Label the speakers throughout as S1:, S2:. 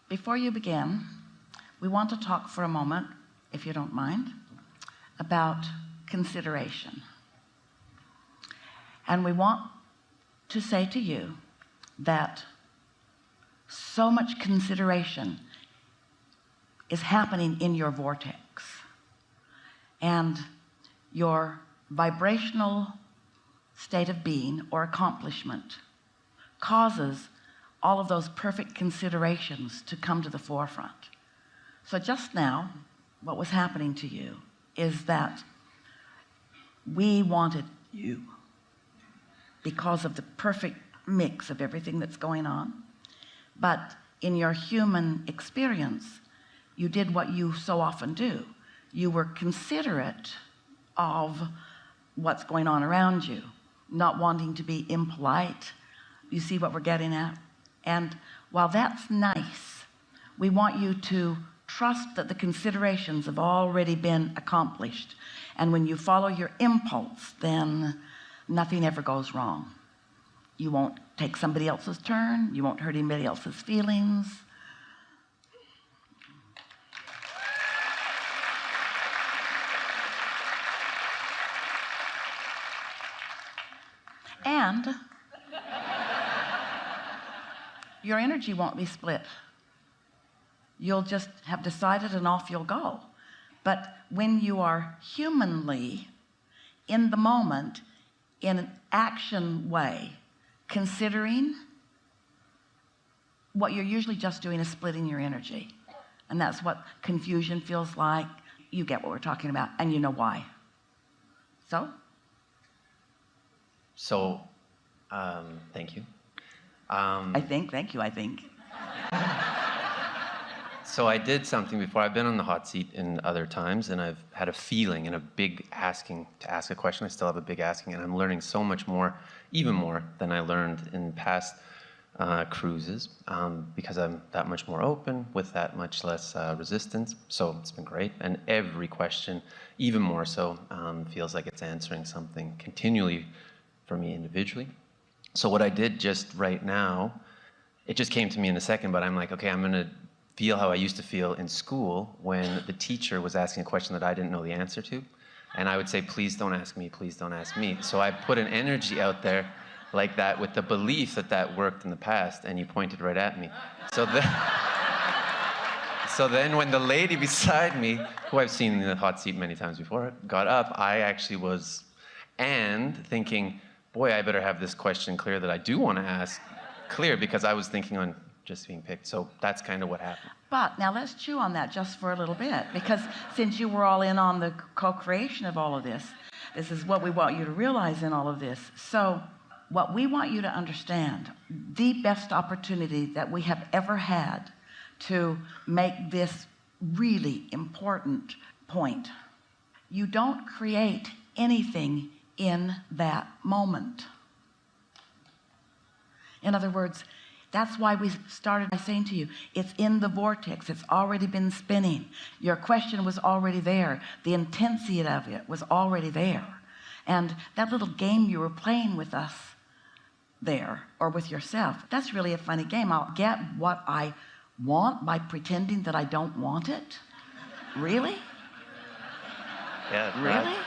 S1: Before you begin, we want to talk for a moment, if you don't mind, about consideration. And we want to say to you that so much consideration is happening in your vortex, and your vibrational state of being or accomplishment causes all of those perfect considerations to come to the forefront. So just now, what was happening to you is that we wanted you because of the perfect mix of everything that's going on. But in your human experience, you did what you so often do. You were considerate of what's going on around you, not wanting to be impolite. You see what we're getting at? And while that's nice, we want you to trust that the considerations have already been accomplished. And when you follow your impulse, then nothing ever goes wrong. You won't take somebody else's turn. You won't hurt anybody else's feelings. And your energy won't be split. You'll just have decided and off you'll go. But when you are humanly in the moment, in an action way, considering, what you're usually just doing is splitting your energy. And that's what confusion feels like. You get what we're talking about, and you know why. So?
S2: So, thank you.
S1: Thank you, I think.
S2: So I did something before. I've been on the hot seat in other times, and I've had a feeling and a big asking to ask a question. I still have a big asking, and I'm learning so much more, even more than I learned in past cruises, because I'm that much more open with that much less resistance. So it's been great. And every question, even more so, feels like it's answering something continually for me individually. So what I did just right now, it just came to me in a second, but I'm like, okay, I'm going to feel how I used to feel in school when the teacher was asking a question that I didn't know the answer to. And I would say, please don't ask me, please don't ask me. So I put an energy out there like that with the belief that that worked in the past, and you pointed right at me. So then when the lady beside me, who I've seen in the hot seat many times before, got up, I actually was, and thinking, boy, I better have this question clear that I do want to ask clear, because I was thinking on just being picked. So that's kind of what happened.
S1: But now let's chew on that just for a little bit, because since you were all in on the co-creation of all of this, this is what we want you to realize in all of this. So what we want you to understand, the best opportunity that we have ever had to make this really important point, you don't create anything in that moment. In other words, that's why we started by saying to you, it's in the vortex. It's already been spinning. Your question was already there. The intensity of it was already there. And that little game you were playing with us there, or with yourself, that's really a funny game. I'll get what I want by pretending that I don't want it. Really?
S2: Yeah.
S1: Really?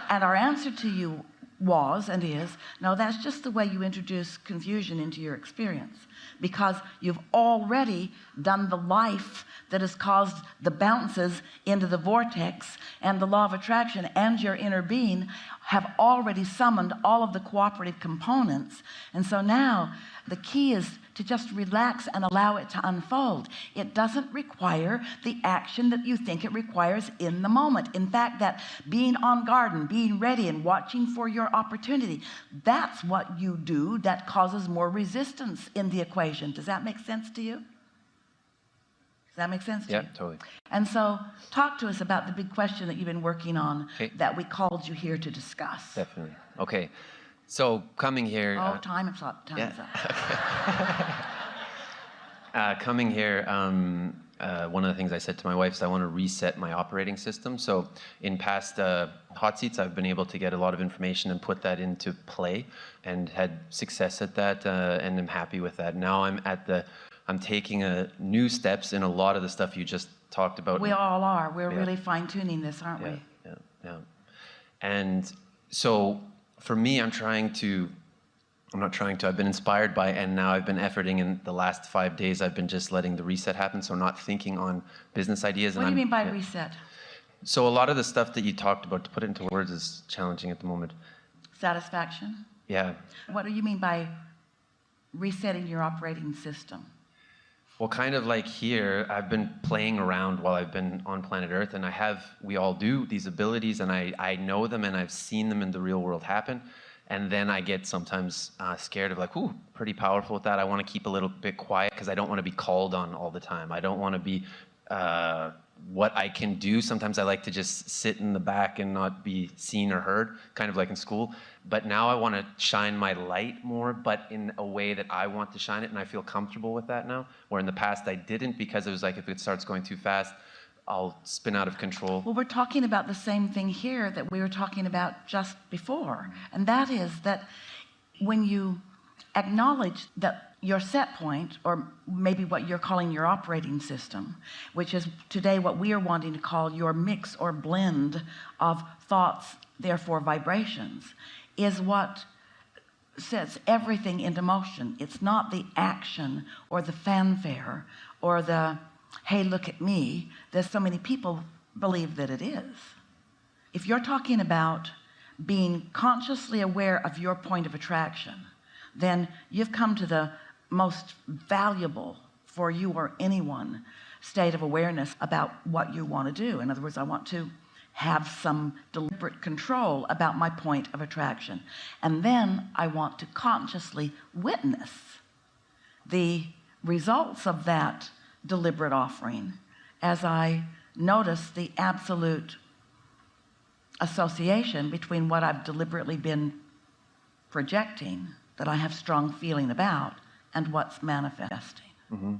S1: And our answer to you was and is, no, that's just the way you introduce confusion into your experience, because you've already done the life that has caused the bounces into the vortex, and the law of attraction and your inner being have already summoned all of the cooperative components. And so now the key is to just relax and allow it to unfold. It doesn't require the action that you think it requires in the moment. In fact, that being on guard and being ready and watching for your opportunity, that's what you do that causes more resistance in the equation. Does that make sense to you? Does that make sense to you?
S2: Yeah, totally.
S1: And so talk to us about the big question that you've been working on, that we called you here to discuss.
S2: Definitely. Okay. So coming here...
S1: time is up. Time is
S2: up. Coming here, one of the things I said to my wife is I want to reset my operating system. So in past hot seats, I've been able to get a lot of information and put that into play, and had success at that, and I'm happy with that. Now I'm at the I'm taking new steps in a lot of the stuff you just talked about.
S1: We all are. We're
S2: Yeah.
S1: really fine-tuning this, aren't we?
S2: Yeah. And so for me, I've been inspired by, and now I've been efforting in the last 5 days, I've been just letting the reset happen. So not thinking on business ideas.
S1: What do you mean by reset?
S2: So a lot of the stuff that you talked about, to put it into words, is challenging at the moment.
S1: Satisfaction?
S2: Yeah.
S1: What do you mean by resetting your operating system?
S2: Well, kind of like here, I've been playing around while I've been on planet Earth, and we all do, these abilities, and I know them, and I've seen them in the real world happen. And then I get sometimes scared of like, ooh, pretty powerful with that. I want to keep a little bit quiet because I don't want to be called on all the time. I don't want to be what I can do. Sometimes I like to just sit in the back and not be seen or heard, kind of like in school. But now I want to shine my light more, but in a way that I want to shine it, and I feel comfortable with that now. Where in the past I didn't, because it was like, if it starts going too fast, I'll spin out of control. Well,
S1: we're talking about the same thing here that we were talking about just before. And that is that when you acknowledge that your set point, or maybe what you're calling your operating system, which is today what we are wanting to call your mix or blend of thoughts, therefore vibrations, is what sets everything into motion. It's not the action or the fanfare or the hey, look at me. There's so many people believe that it is. If you're talking about being consciously aware of your point of attraction, then you've come to the most valuable for you or anyone state of awareness about what you want to do. In other words, I want to have some deliberate control about my point of attraction. And then I want to consciously witness the results of that deliberate offering as I notice the absolute association between what I've deliberately been projecting that I have strong feeling about and what's manifesting.
S2: Mm-hmm.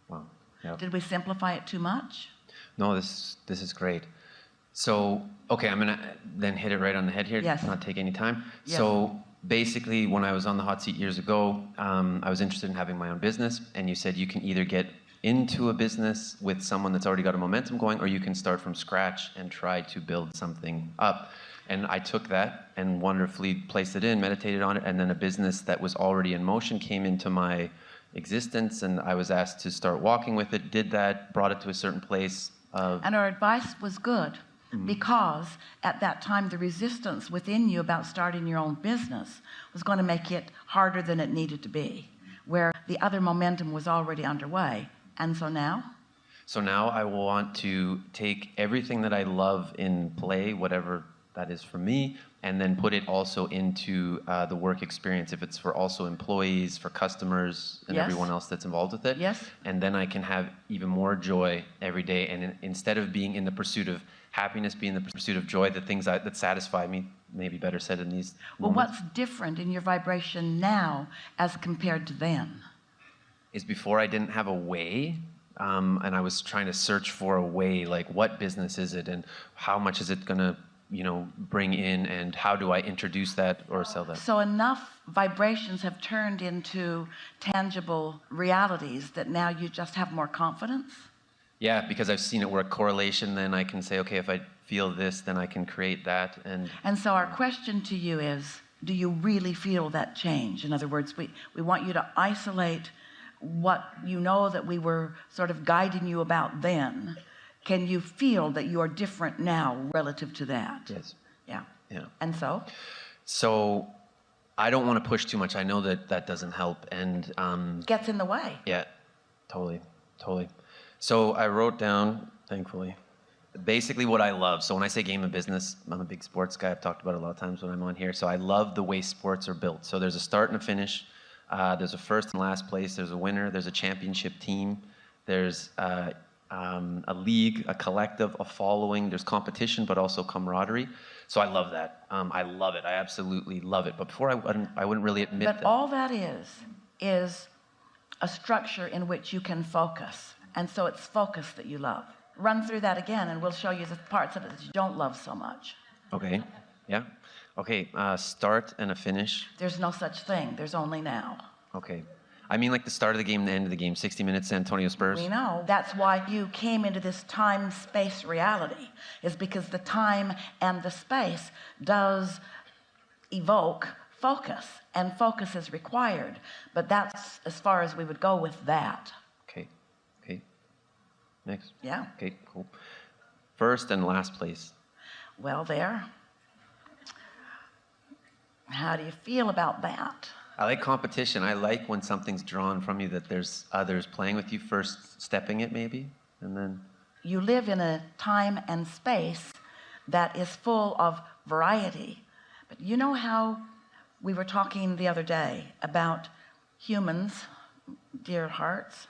S2: Wow. Yep.
S1: Did we simplify it too much?
S2: No, this is great. So, okay, I'm gonna then hit it right on the head here.
S1: Yes.
S2: Not take any time.
S1: Yes.
S2: So basically, when I was on the hot seat years ago, I was interested in having my own business, and you said you can either get into a business with someone that's already got a momentum going, or you can start from scratch and try to build something up. And I took that and wonderfully placed it in, meditated on it, and then a business that was already in motion came into my existence, and I was asked to start walking with it, did that, brought it to a certain place.
S1: And our advice was good. Because at that time the resistance within you about starting your own business was going to make it harder than it needed to be, where the other momentum was already underway. And so now?
S2: So now I want to take everything that I love in play, whatever that is for me, and then put it also into the work experience, if it's for also employees, for customers, and
S1: Yes.
S2: everyone else that's involved with it.
S1: Yes.
S2: And then I can have even more joy every day. And instead of being in the pursuit of happiness, be in the pursuit of joy, the things that satisfy me, maybe better said in these
S1: Well,
S2: moments.
S1: what's different in your vibration now as compared to then?
S2: Is before I didn't have a way, and I was trying to search for a way, like what business is it, and how much is it gonna, bring in, and how do I introduce that or sell that?
S1: So enough vibrations have turned into tangible realities that now you just have more confidence?
S2: Yeah, because I've seen it work. Correlation, then I can say, okay, if I feel this, then I can create that.
S1: And so our question to you is, do you really feel that change? In other words, we want you to isolate what you know that we were sort of guiding you about then. Can you feel that you are different now relative to that?
S2: Yes.
S1: Yeah.
S2: Yeah.
S1: And so?
S2: So I don't want to push too much. I know that doesn't help. And
S1: gets in the way.
S2: Yeah, totally. So I wrote down, thankfully, basically what I love. So when I say game of business, I'm a big sports guy. I've talked about it a lot of times when I'm on here. So I love the way sports are built. So there's a start and a finish. There's a first and last place. There's a winner. There's a championship team. There's a league, a collective, a following. There's competition, but also camaraderie. So I love that. I love it. I absolutely love it. But before I wouldn't really admit that.
S1: But all that is a structure in which you can focus. And so it's focus that you love. Run through that again, and we'll show you the parts of it that you don't love so much.
S2: Okay. Yeah. Okay. Start and a finish.
S1: There's no such thing. There's only now.
S2: Okay. I mean like the start of the game and the end of the game, 60 minutes, San Antonio Spurs.
S1: We know. That's why you came into this time-space reality, is because the time and the space does evoke focus, and focus is required. But that's as far as we would go with that.
S2: Okay. Okay. Next.
S1: Yeah.
S2: Okay, cool. First and last place.
S1: Well, there. How do you feel about that?
S2: I like competition. I like when something's drawn from you, that there's others playing with you, first stepping it maybe, and then...
S1: You live in a time and space that is full of variety. But you know how we were talking the other day about humans, dear hearts,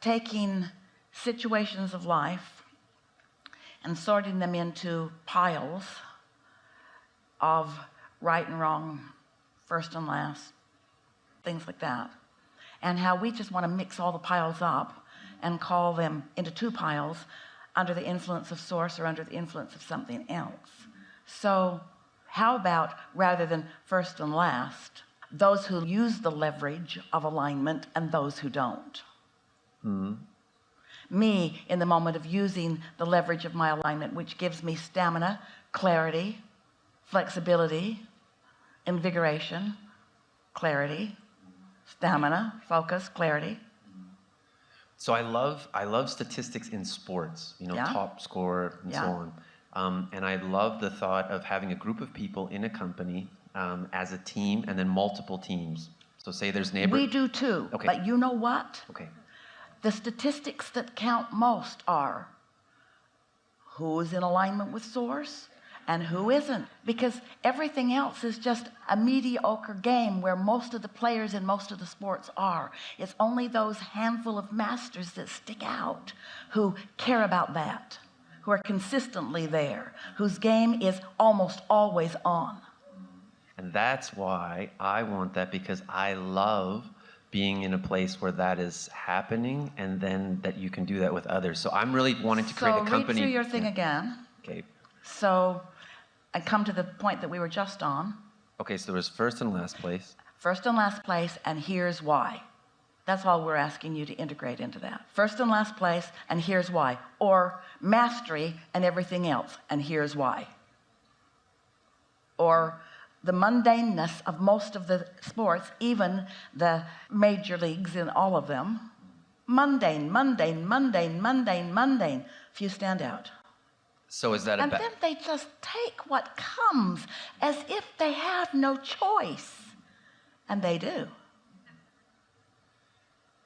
S1: taking situations of life and sorting them into piles of right and wrong, first and last, things like that, and how we just want to mix all the piles up and call them into two piles under the influence of source or under the influence of something else. So how about, rather than first and last, those who use the leverage of alignment and those who don't? Me, in the moment of using the leverage of my alignment, which gives me stamina, clarity, flexibility, invigoration, clarity, stamina, focus, clarity.
S2: So I love statistics in sports, you know,
S1: Yeah.
S2: top scorer and so
S1: Yeah.
S2: on. And I love the thought of having a group of people in a company as a team, and then multiple teams. So say there's neighbor.
S1: We do too.
S2: Okay.
S1: But you know what?
S2: Okay.
S1: The statistics that count most are who is in alignment with source and who isn't, because everything else is just a mediocre game where most of the players in most of the sports are. It's only those handful of masters that stick out who care about that, who are consistently there, whose game is almost always on.
S2: And that's why I want that, because I love being in a place where that is happening, and then that you can do that with others. So I'm really wanting to create a company.
S1: So read through your thing again.
S2: Okay.
S1: So I come to the point that we were just on.
S2: Okay, so there was first and last place.
S1: First and last place, and here's why. That's all we're asking you to integrate into that. First and last place, and here's why. Or mastery and everything else, and here's why. Or the mundaneness of most of the sports, even the major leagues in all of them. Mundane, mundane, mundane, mundane, mundane. Few stand out.
S2: So is that a
S1: And then they just take what comes as if they have no choice. And they do.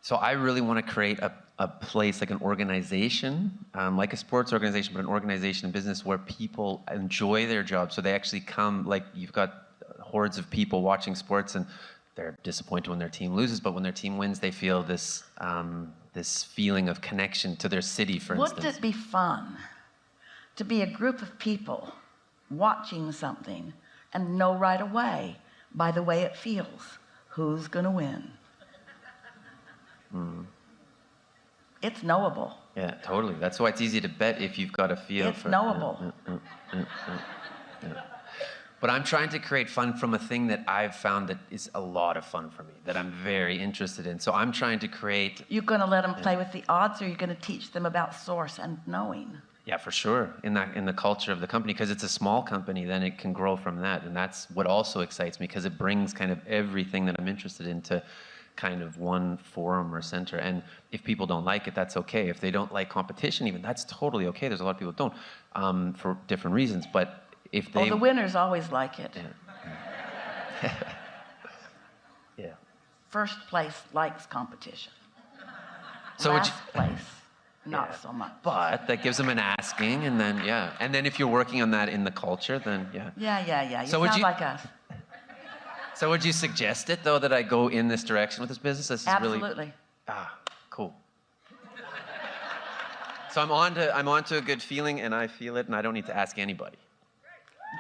S2: So I really want to create a place, like an organization, like a sports organization, but an organization in business where people enjoy their job. So they actually come, like you've got hordes of people watching sports, and they're disappointed when their team loses, but when their team wins, they feel this this feeling of connection to their city, for instance.
S1: Wouldn't it be fun to be a group of people watching something and know right away, by the way it feels, who's going to win? It's knowable.
S2: Yeah, totally. That's why it's easy to bet if you've got a feel
S1: It's
S2: for
S1: knowable.
S2: Yeah. But I'm trying to create fun from a thing that I've found that is a lot of fun for me, that I'm very interested in. So I'm trying to create...
S1: You're going to let them play with the odds, or you're going to teach them about source and knowing?
S2: Yeah, for sure. In the culture of the company, because it's a small company, then it can grow from that. And that's what also excites me, because it brings kind of everything that I'm interested in to kind of one forum or center. And if people don't like it, that's okay. If they don't like competition even, that's totally okay. There's a lot of people who don't, for different reasons. But if they...
S1: Oh, the winners always like it.
S2: Yeah. Yeah.
S1: First place likes competition.
S2: So
S1: Last place, not
S2: Yeah.
S1: so much.
S2: But that gives them an asking, and then, yeah. And then if you're working on that in the culture, then, yeah.
S1: Yeah. You
S2: So would
S1: sound
S2: you-
S1: like us.
S2: So would you suggest it, though, that I go in this direction with this business? This is
S1: Absolutely.
S2: really... Cool. So I'm on to a good feeling, and I feel it, and I don't need to ask anybody.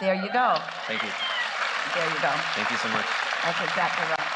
S1: There you go.
S2: Thank you.
S1: There you go.
S2: Thank you so much.
S1: That's exactly right.